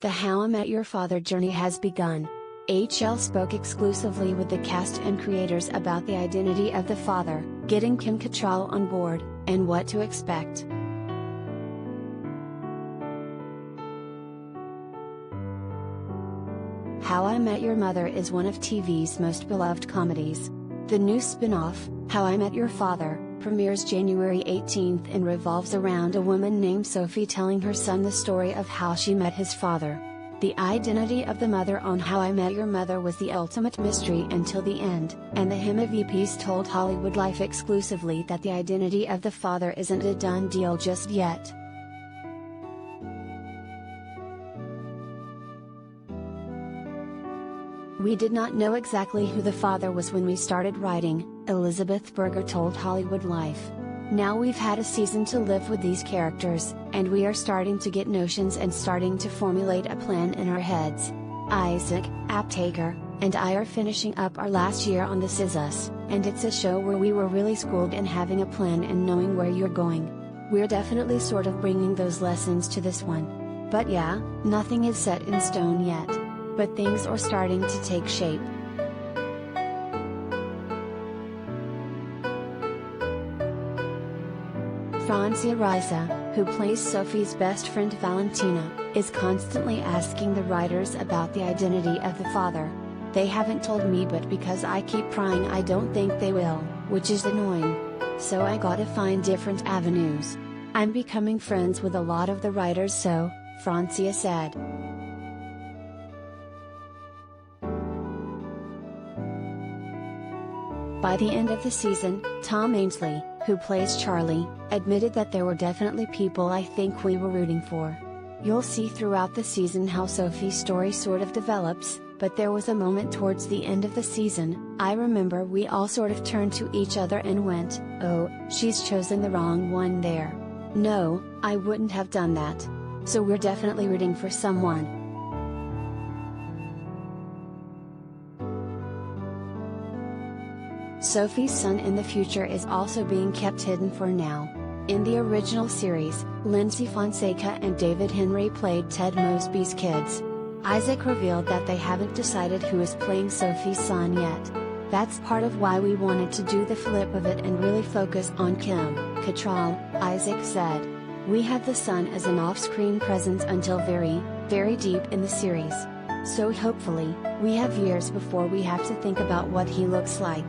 The How I Met Your Father journey has begun. HL spoke exclusively with the cast and creators about the identity of the father, getting Kim Cattrall on board, and what to expect. How I Met Your Mother is one of TV's most beloved comedies. The new spin-off, How I Met Your Father, premieres January 18th and revolves around a woman named Sophie telling her son the story of how she met his father. The identity of the mother on How I Met Your Mother was the ultimate mystery until the end, and the HIMYF told Hollywood Life exclusively that the identity of the father isn't a done deal just yet. We did not know exactly who the father was when we started writing, Elizabeth Berger told Hollywood Life. Now we've had a season to live with these characters, and we are starting to get notions and starting to formulate a plan in our heads. Isaac, Aptaker, and I are finishing up our last year on This Is Us, and it's a show where we were really schooled in having a plan and knowing where you're going. We're definitely sort of bringing those lessons to this one. But yeah, nothing is set in stone yet. But things are starting to take shape. Francia Raisa, who plays Sophie's best friend Valentina, is constantly asking the writers about the identity of the father. They haven't told me, but because I keep prying I don't think they will, which is annoying. So I gotta find different avenues. I'm becoming friends with a lot of the writers, so, Francia said. By the end of the season, Tom Ainsley, who plays Charlie, admitted that there were definitely people I think we were rooting for. You'll see throughout the season how Sophie's story sort of develops, but there was a moment towards the end of the season, I remember we all sort of turned to each other and went, "Oh, she's chosen the wrong one there." No, I wouldn't have done that. So we're definitely rooting for someone. Sophie's son in the future is also being kept hidden for now. In the original series, Lindsay Fonseca and David Henry played Ted Mosby's kids. Isaac revealed that they haven't decided who is playing Sophie's son yet. That's part of why we wanted to do the flip of it and really focus on Kim Cattrall, Isaac said. We have the son as an off-screen presence until very, very deep in the series. So hopefully, we have years before we have to think about what he looks like.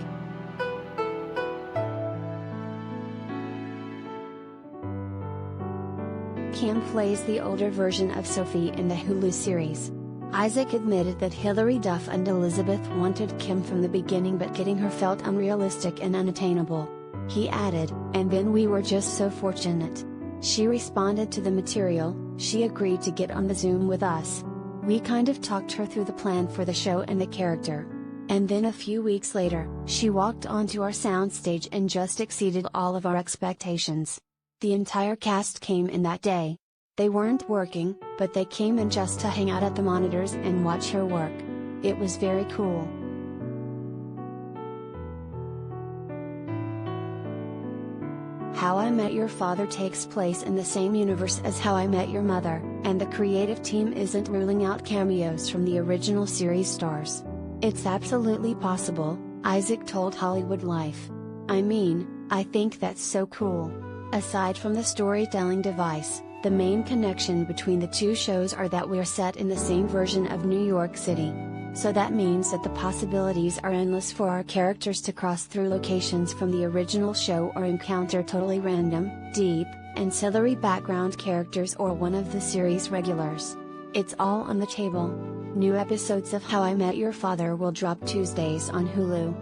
Kim plays the older version of Sophie in the Hulu series. Isaac admitted that Hilary Duff and Elizabeth wanted Kim from the beginning, but getting her felt unrealistic and unattainable. He added, "And then we were just so fortunate. She responded to the material, she agreed to get on the Zoom with us. We kind of talked her through the plan for the show and the character. And then a few weeks later, she walked onto our soundstage and just exceeded all of our expectations. The entire cast came in that day. They weren't working, but they came in just to hang out at the monitors and watch her work. It was very cool." How I Met Your Father takes place in the same universe as How I Met Your Mother, and the creative team isn't ruling out cameos from the original series stars. It's absolutely possible, Isaac told Hollywood Life. I mean, I think that's so cool. Aside from the storytelling device, the main connection between the two shows are that we're set in the same version of New York City. So that means that the possibilities are endless for our characters to cross through locations from the original show or encounter totally random, deep, ancillary background characters or one of the series regulars. It's all on the table. New episodes of How I Met Your Father will drop Tuesdays on Hulu.